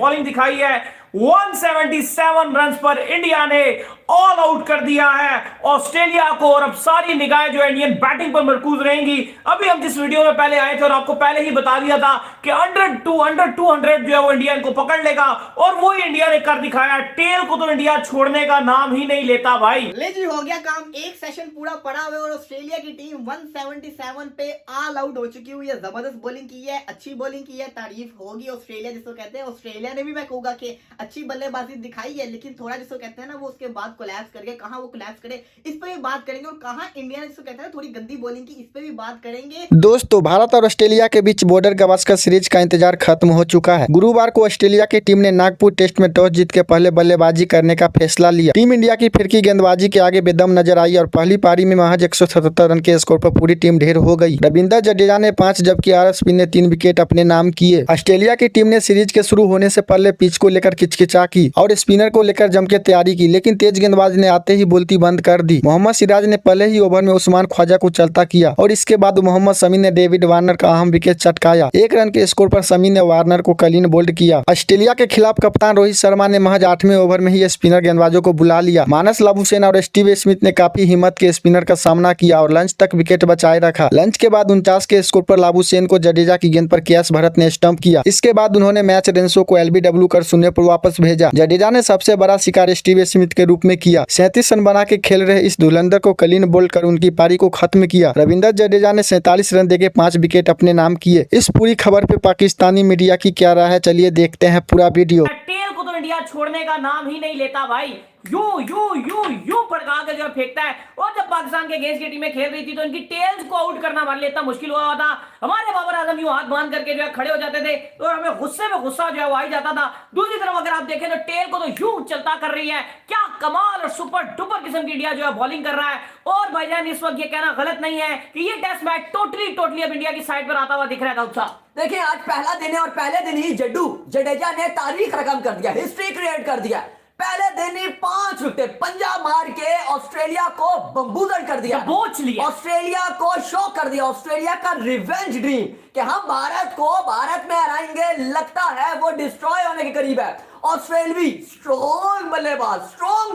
Bowling दिखाई है। 177 run पर इंडिया ने ऑल आउट कर दिया है ऑस्ट्रेलिया को और अब सारी निगाहें जो इंडियन बैटिंग पर मरकूज रहेंगी। अभी हम जिस वीडियो में पहले आए थे और आपको पहले ही बता दिया था कि अंडर 200 जो है वो इंडिया को पकड़ लेगा और वो ही इंडिया ने कर दिखाया। टेल को तो इंडिया छोड़ने का नाम ही नहीं लेता भाई। ले जी हो गया काम, एक सेशन पूरा पड़ा हुआ और ऑस्ट्रेलिया की टीम 177 पे ऑल आउट हो चुकी हुई है। जबरदस्त बॉलिंग की है, अच्छी बॉलिंग की है, तारीफ होगी ऑस्ट्रेलिया जिसको कहते हैं। ऑस्ट्रेलिया ने भी मैं कहूंगा कि अच्छी बल्लेबाजी दिखाई है, लेकिन थोड़ा जिसको कहते हैं ना वो उसके बाद कोलैप्स कर गए। कहां वो कोलैप्स करे इस पे भी बात करेंगे और कहां इंडिया ने जिसको कहते हैं थोड़ी गंदी बॉलिंग की इस पे भी बात करेंगे। दोस्तों, भारत और ऑस्ट्रेलिया के बीच बॉर्डर गावस्कर सीरीज का इंतजार खत्म हो चुका है। गुरुवार को ऑस्ट्रेलिया की टीम ने नागपुर टेस्ट में टॉस जीत के पहले बल्लेबाजी करने का फैसला लिया। टीम इंडिया की फिरकी गेंदबाजी के आगे बेदम नजर आई और पहली पारी में महज 177 रन के स्कोर पर पूरी टीम ढेर हो गई। रविंद्र जडेजा ने 5 जबकि आर.एस.पी ने 3 विकेट अपने नाम किए। ऑस्ट्रेलिया की टीम ने सीरीज के शुरू होने से पहले पिच को लेकर किचकिचा की और स्पिनर को लेकर जम के तैयारी की, लेकिन तेज गेंदबाज ने आते ही बोलती बंद कर दी। मोहम्मद सिराज ने पहले ही ओवर में उस्मान ख्वाजा को चलता किया और इसके बाद मोहम्मद शमी ने डेविड वार्नर का अहम विकेट चटकाया। 1 रन के स्कोर पर शमी ने वार्नर को क्लीन बोल्ड किया। ऑस्ट्रेलिया के खिलाफ कप्तान रोहित शर्मा ने महज 8वें ओवर में ही स्पिनर गेंदबाजों को बुला लिया। मानस लाबुशेन और स्टीव स्मिथ ने काफी हिम्मत के स्पिनर का सामना किया और लंच तक विकेट बचाए रखा। लंच के बाद 49 के स्कोर पर लाबुशेन को जडेजा की गेंद पर केएस भरत ने स्टंप किया। इसके बाद उन्होंने मैच रेंसो को एलबीडब्ल्यू कर शून्य पर वापस भेजा। जडेजा ने सबसे बड़ा शिकार स्टीव स्मिथ के रूप में किया। 37 रन बना के खेल रहे इस धुरंधर को क्लीन बोल्ड कर उनकी पारी को खत्म किया। रविंद्र जडेजा ने 47 रन देके 5 विकेट अपने नाम किए। इस पूरी खबर पे पाकिस्तानी मीडिया की क्या राय है, चलिए देखते हैं पूरा वीडियो। टेल को तो इंडिया छोड़ने का नाम ही नहीं लेता भाई। यू पड़का के जो फेंकता है। और जब पाकिस्तान के अगेंस्ट की टीमें खेल रही थी तो इनकी टेल्स को आउट करना हमारे लिए इतना मुश्किल हुआ था। हमारे बाबर आजम यूं हाथ बांध करके जो है खड़े हो जाते थे तो हमें गुस्से में गुस्सा जो है वो आ ही जाता था। दूसरी तरफ अगर आप देखें तो टेल को तो यूं चलता कर रही है। क्या कमाल और सुपर डुपर किस्म की इंडिया जो है बॉलिंग कर रहा है। और भाईजान इस वक्त ये कहना गलत नहीं है कि ये टेस्ट मैच टोटली अब इंडिया की साइड पर आता हुआ दिख रहा था। देखिए, आज पहला दिन है और पहले दिन ही जडेजा ने तारीख रकम कर दिया, हिस्ट्री क्रिएट कर दिया। पहले दिन ही 5 विकेट पंजाब मार के ऑस्ट्रेलिया को बम्बूजल कर दिया, बोझ लिया, ऑस्ट्रेलिया को शॉक कर दिया। ऑस्ट्रेलिया का रिवेंज ड्रीम कि हम भारत में हराएंगे, लगता है वो डिस्ट्रॉय होने के करीब है। ऑस्ट्रेलियावी स्ट्रॉन्ग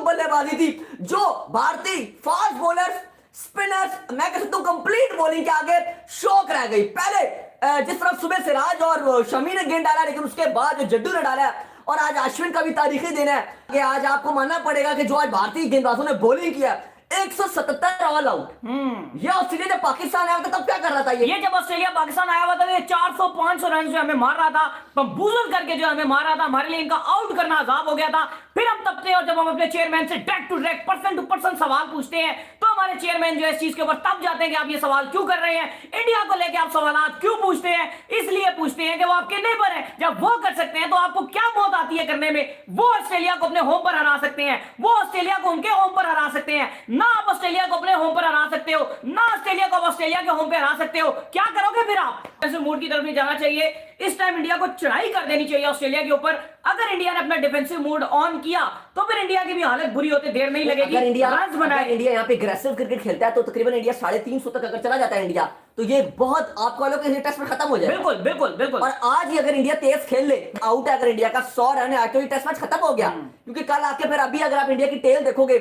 बल्लेबाजी थी जो भारतीय फास्ट बॉलर्स, स्पिनर्स, मैं कह सकता हूं कंप्लीट बॉलिंग के आगे शॉक रह गई। पहले जिस तरह सुबह सिराज और शमी ने गेंद डाला, लेकिन उसके बाद जो जड्डू ने डाला और आज अश्विन का भी तारीखी दिन है कि आज आपको मानना पड़ेगा कि जो आज भारतीय गेंदबाजों ने बॉलिंग किया 177 ऑल आउट। ये ऑस्ट्रेलिया जब पाकिस्तान आया था तब क्या कर रहा था? ये जब ऑस्ट्रेलिया पाकिस्तान आया हुआ था ये 400-500 रन जो हमें मार रहा था, बम्बूजल करके जो हमें मार रहा था। हमारे लिए इनका आउट करना अजाब हो गया था। फिर हम तबते और जब हम अपने चेयरमैन से direct to direct person to person सवाल पूछते हैं तो हमारे चेयरमैन जो है इस चीज के ऊपर तब जाते हैं कि आप ये सवाल क्यों कर रहे हैं, इंडिया को लेकर आप सवालात क्यों पूछते हैं? इसलिए पूछते हैं कि वो आपके नेबर हैं। जब वो कर सकते हैं तो आपको क्या मौत आती है करने में? वो ऑस्ट्रेलिया को अपने होम पर हरा सकते हैं, वो ऑस्ट्रेलिया को उनके होम पर हरा सकते हैं। ना आप ऑस्ट्रेलिया को अपने होम पर हरा सकते हो, ना ऑस्ट्रेलिया को ऑस्ट्रेलिया के होम पे हरा सकते हो। क्या करोगे फिर आप? ऐसे मूड की तरफ नहीं जाना चाहिए। इस टाइम इंडिया को चढ़ाई कर देनी चाहिए ऑस्ट्रेलिया के ऊपर। अगर इंडिया ने अपना डिफेंसिव मोड ऑन किया तो फिर इंडिया की भी हालत बुरी होते देर नहीं लगेगी। अगर इंडिया यहाँ पे अग्रेसिव क्रिकेट खेलता है तो तकरीबन इंडिया 350 तक अगर चला जाता है इंडिया, तो ये बहुत आपको वालों के टेस्ट में खत्म हो जाए। बिल्कुल। और आज ही अगर इंडिया तेज खेल ले, आउट है अगर इंडिया का 100 रन है तो ये टेस्ट मैच खत्म हो गया। क्योंकि कल आके फिर अभी अगर आप इंडिया की टेल देखोगे,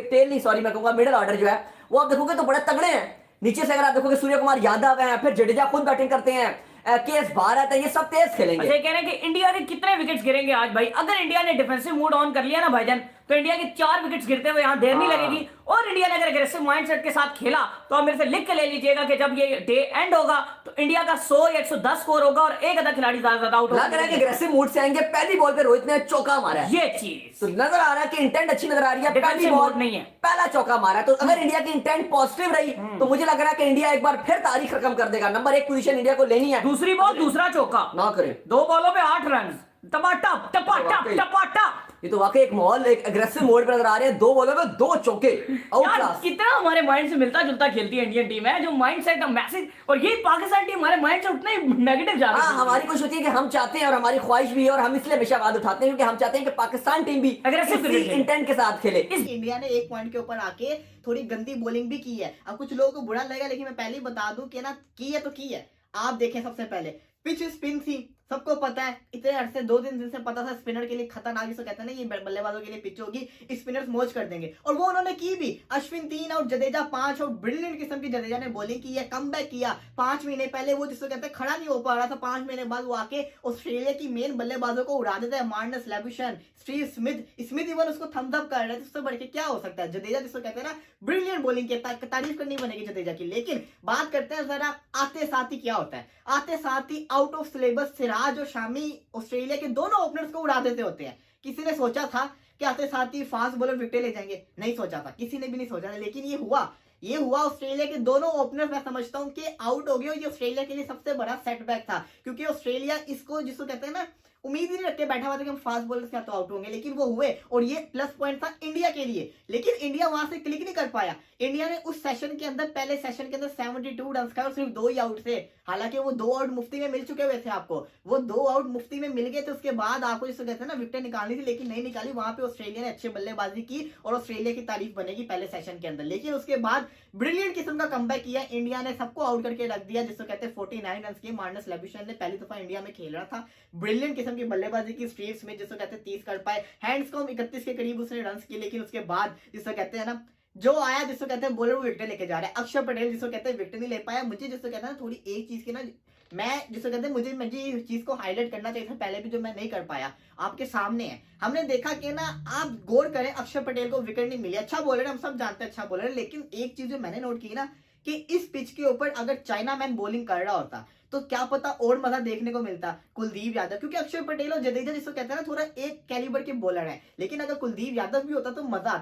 मैं कहूंगा मिडिल ऑर्डर जो है वो आप देखोगे तो बड़े तगड़े हैं। नीचे से अगर आप देखोगे सूर्य कुमार यादव है, फिर जडेजा खुद बैटिंग करते हैं, केएस भारत है, ये सब तेज खेलेंगे। अच्छा, कह रहे हैं कि इंडिया के कितने विकेट्स गिरेंगे आज भाई? अगर इंडिया ने डिफेंसिव मोड ऑन कर लिया ना भाईजान तो इंडिया के 4 विकेट्स गिरते हुए यहां देर नहीं लगेगी। और इंडिया ने अगर एग्रेसिव माइंडसेट के साथ खेला तो आप मेरे से लिख के ले लीजिएगा कि जब ये डे एंड होगा तो इंडिया का 100 या 110 स्कोर होगा और एक आधा खिलाड़ी ज्यादा आउट होगा। लग रहा है कि एग्रेसिव मूड से आएंगे। पहली बॉल पे रोहित ने चौका मारा है, ये चीज तो नजर आ रहा है कि इंटेंट अच्छी नजर आ रही है। पहली बॉल नहीं है, पहला चौका मारा, तो अगर इंडिया की इंटेंट पॉजिटिव रही तो मुझे लग रहा है कि इंडिया एक बार फिर तारीख रकम कर देगा। नंबर 1 पोजीशन इंडिया को लेनी है। दूसरी बॉल दूसरा चौका ना करे, 2 बॉलों पे 8 रन, टपा। ये तो वाकई एक माहौल, एक एग्रेसिव मोड पे नजर आ रहे हैं। 2 बॉलों में 2 चौके, आउट क्लास। कितना हमारे माइंड से मिलता जुलता खेलती है इंडियन टीम है, जो माइंडसेट मैसेज। और ये पाकिस्तान टीम हमारे माइंड से उतना ही नेगेटिव जा रही है। हमारी कोशिश होती है कि हम चाहते हैं और हमारी ख्वाहिश भी है और हम इसलिए हमेशा बात उठाते हैं क्योंकि हम चाहते हैं कि पाकिस्तान टीम भी एग्रेसिव इंटेंट के साथ खेले। इंडिया ने एक पॉइंट के ऊपर आके थोड़ी गंदी बॉलिंग भी की है। अब कुछ लोगों को बुरा लगेगा, लेकिन मैं पहले ही बता दूं कि ना की है तो की है। आप देखें, सबसे पहले पिच स्पिन थी, सबको पता है, इतने अरसे 2-3 दिन से पता था स्पिनर के लिए खतरनाक, जिसको कहते हैं ना ये बल्लेबाजों के लिए पिच होगी, स्पिनर्स मौज कर देंगे, और वो उन्होंने की भी। Ashwin 3 out, Jadeja 5 out, brilliant किस्म की जडेजा ने बॉलिंग की है, कमबैक किया। 5 महीने पहले वो जिसको कहते हैं खड़ा नहीं हो पा रहा था, 5 महीने बाद वो आके ऑस्ट्रेलिया की मेन बल्लेबाजों को उड़ा देता है। मार्नस, लेबुशन, स्टीव स्मिथ इवन उसको थम्स अप कर रहे हैं, तो उससे बढ़ के क्या हो सकता है। जडेजा जिसको कहते हैं ना ब्रिलियंट बॉलिंग की, तारीफ करनी बनेगी जडेजा की। लेकिन बात करते हैं जरा आते साथ ही क्या होता है। आते साथ ही आउट ऑफ सिलेबस सिराज और शामी ऑस्ट्रेलिया के दोनों ओपनर्स को उड़ा देते होते हैं। किसी ने सोचा था कि आते साथ ही फास्ट बॉलर विकेट ले जाएंगे? नहीं सोचा था, किसी ने भी नहीं सोचा था, लेकिन ये हुआ। ऑस्ट्रेलिया के दोनों ओपनर्स मैं समझता हूं कि आउट हो गए, और ये ऑस्ट्रेलिया के लिए सबसे बड़ा सेटबैक था, क्योंकि ऑस्ट्रेलिया इसको जिसको कहते हैं ना उम्मीद ही नहीं रख के बैठा हुआ था कि हम फास्ट बॉलर से तो आउट होंगे, लेकिन वो हुए, और ये प्लस पॉइंट था इंडिया के लिए। लेकिन इंडिया वहां से क्लिक नहीं कर पाया। इंडिया ने उस सेशन के अंदर, पहले सेशन के अंदर 72 रन खाए और सिर्फ 2 ही आउट थे। हालांकि वो 2 आउट मुफ्ती में मिल चुके हुए थे आपको, वो 2 आउट मुफ्ती में मिल गए थे। उसके बाद आपको जिसको कहते हैं ना विकेट निकालनी थी, लेकिन नहीं निकाली। वहां पे ऑस्ट्रेलिया ने अच्छी बल्लेबाजी की और ऑस्ट्रेलिया की तारीफ बनेगी पहले सेशन के अंदर। लेकिन उसके बाद ब्रिलियंट किस्म का कमबैक किया इंडिया ने, सबको आउट करके रख दिया। जिसको कहते हैं 49 रन की। मार्नस लेबुशन ने पहली दफा इंडिया में खेल रहा था, ब्रिलियंट किस्म की बल्लेबाजी की। स्टीव स्मिथ जिसको कहते हैं 30 कर पाए, हैंड्सकॉम्ब 31 के करीब उसने रन किए। लेकिन उसके बाद जिसको कहते हैं ना जो आया, जिसको कहते हैं बॉलर, वो विकेट लेके जा रहा है। अक्षर पटेल जिसको कहते हैं विकेट नहीं ले पाया। मुझे जिसको कहते हैं ना थोड़ी एक चीज की ना, मैं जिसको कहते हैं मुझे इस चीज को हाईलाइट करना चाहिए था पहले भी, जो मैं नहीं कर पाया। आपके सामने है, हमने देखा कि ना, आप गौर करें, अक्षर पटेल को विकेट नहीं मिली। अच्छा बॉलर है, हम सब जानते हैं अच्छा बॉलर है, लेकिन एक चीज जो मैंने नोट की ना, कि इस पिच के ऊपर अगर चाइना मैन बॉलिंग कर रहा होता तो क्या पता और मजा देखने को मिलता कुलदीप यादव, क्योंकि अक्षर पटेल और जडेजा जिसको कहते हैं ना थोड़ा एक कैलिबर के बॉलर है। लेकिन अगर कुलदीप यादव भी होता तो मजा